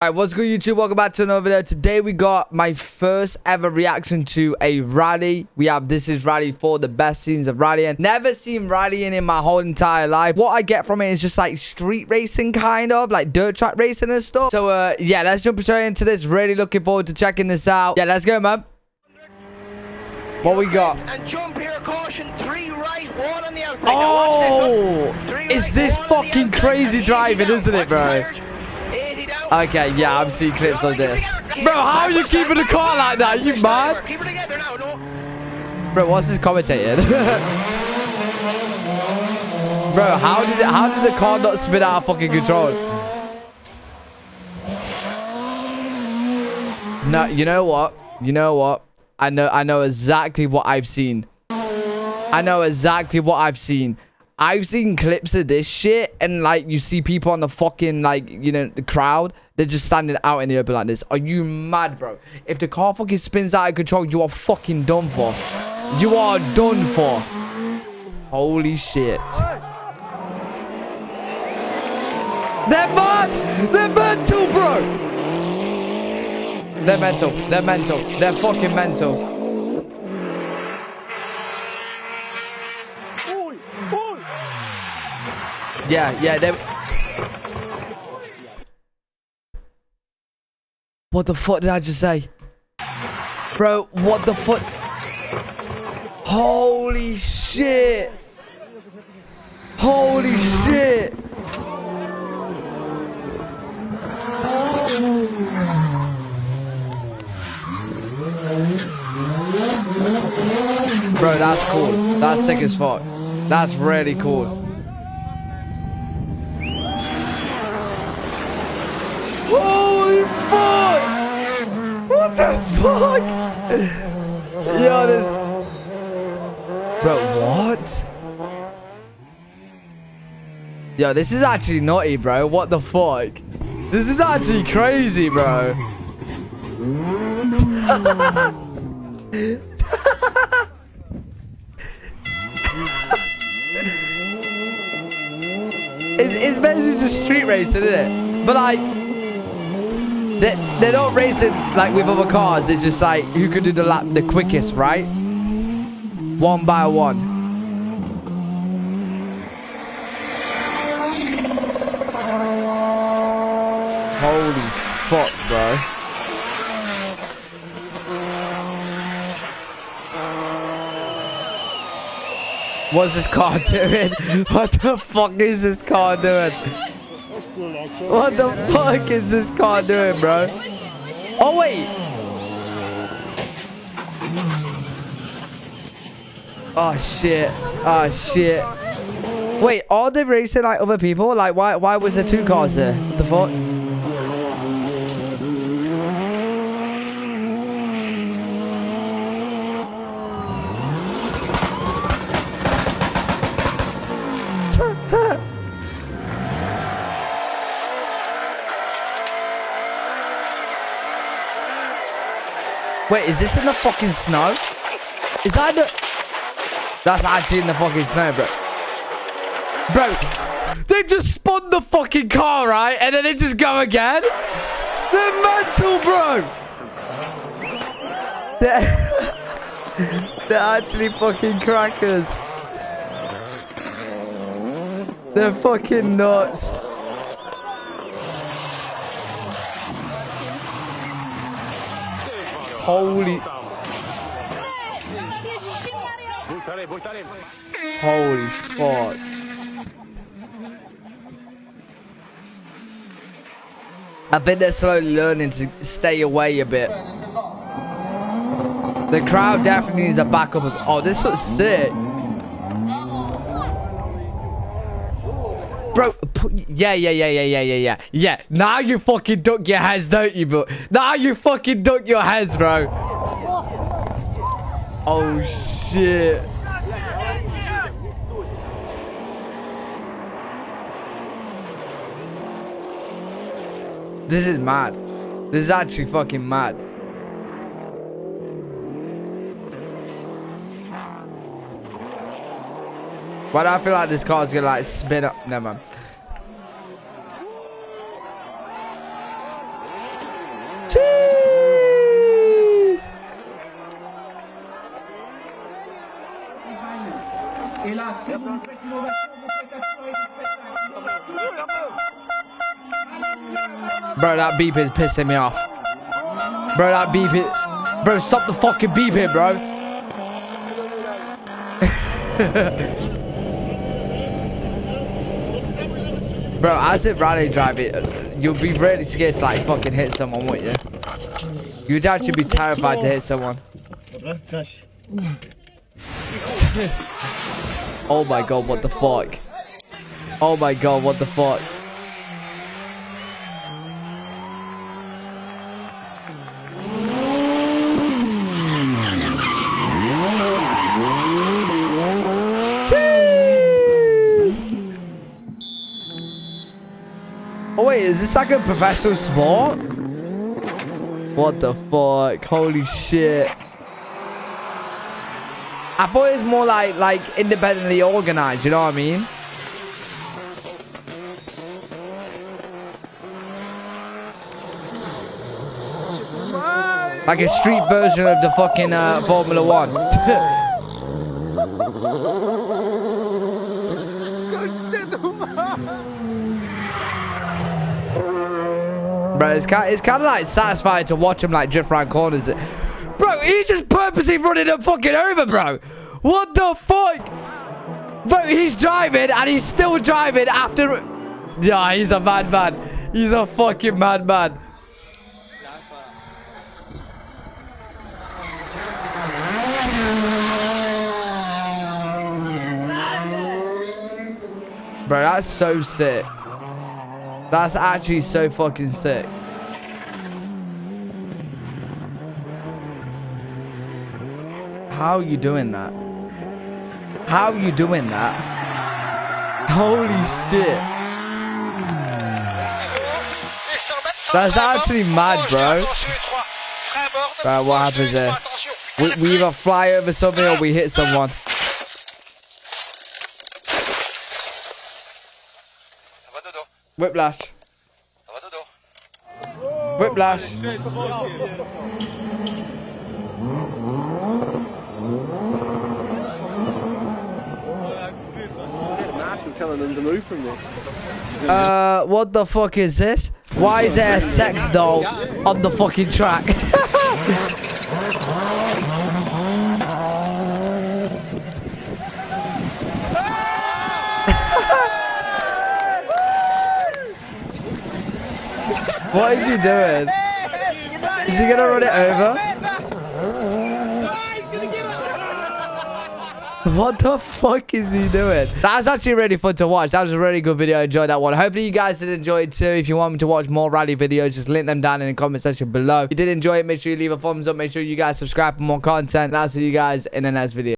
Alright, what's good, YouTube? Welcome back to another video. Today we got my first ever reaction to a rally. We have This Is Rally 4, the best scenes of rallying. Never seen rallying in my whole entire life. What I get from it is just like street racing, kind of like dirt track racing and stuff. So yeah, let's jump straight into this. Really looking forward to checking this out. Yeah, let's go, man. What we got? And jump here, caution, 3 right, 1 on the outside. Oh, is this fucking crazy driving, isn't it, bro? Okay, yeah, I've seen clips of this. Bro, how are you keeping the car like that? You mad? Keep it together now, no. Bro, what's this commentating? Bro, how did the car not spin out of fucking control? No, you know what? You know what? I know exactly what I've seen. I know exactly what I've seen. I've seen clips of this shit, and like you see people on the fucking, like, you know, the crowd, they're just standing out in the open like this. Are you mad, bro? If the car fucking spins out of control, you are fucking done for. You are done for. Holy shit. They're mad. They're mental, bro. They're mental. They're mental. They're fucking mental. Yeah, they... What the fuck did I just say? Bro, what the fuck? Holy shit! Holy shit! Bro, that's cool. That's sick as fuck. That's really cool. Holy fuck! What the fuck? Yo, this... Bro, what? Yo, this is actually naughty, bro. What the fuck? This is actually crazy, bro. It's basically just street racing, isn't it? But like... They're not racing like with other cars. It's just like who could do the lap the quickest, right? One by one. Holy fuck, bro. What's this car doing? What the fuck is this car doing? What the fuck is this car doing, bro? Oh, wait. Oh, shit. Oh, shit. Wait, are they racing like other people? Like, why was there 2 cars there? What the fuck? Wait, is this in the fucking snow? Is that the... That's actually in the fucking snow, bro. Bro, they just spun the fucking car, right? And then they just go again? They're mental, bro. They're actually fucking crackers. They're fucking nuts. Holy fuck. I think they're slowly learning to stay away a bit. The crowd definitely needs a backup. Oh, this looks sick. Bro, yeah. Now you fucking duck your heads, don't you, bro? Now you fucking duck your heads, bro. Oh, shit. This is mad. This is actually fucking mad. Why do I feel like this car's gonna like spin up? Never mind. Jeez. Bro, that beep is pissing me off. Bro, that beep is... Bro, stop the fucking beeping, bro. Bro, as a rally driver, you'll be really scared to like fucking hit someone, wouldn't you? You'd actually be terrified to hit someone. Oh my god, what the fuck? Oh my god, what the fuck? Oh wait, is this like a professional sport? What the fuck? Holy shit. I thought it was more like independently organized, you know what I mean? Like a street version of the fucking Formula 1. Bro, it's kind of like satisfying to watch him like drift around corners. Bro, he's just purposely running him fucking over, bro. What the fuck? Bro, he's driving and he's still driving after... Yeah, he's a madman. He's a fucking madman. Bro, that's so sick. That's actually so fucking sick. How are you doing that? How are you doing that? Holy shit. That's actually mad, bro. Right, what happens there? We either fly over something or we hit someone. Whiplash. Whiplash. Telling them to move from this. What the fuck is this? Why is there a sex doll on the fucking track? What is he doing? Is he gonna run it over? What the fuck is he doing? That was actually really fun to watch. That was a really good video. I enjoyed that one. Hopefully you guys did enjoy it too. If you want me to watch more rally videos, just link them down in the comment section below. If you did enjoy it, make sure you leave a thumbs up. Make sure you guys subscribe for more content. And I'll see you guys in the next video.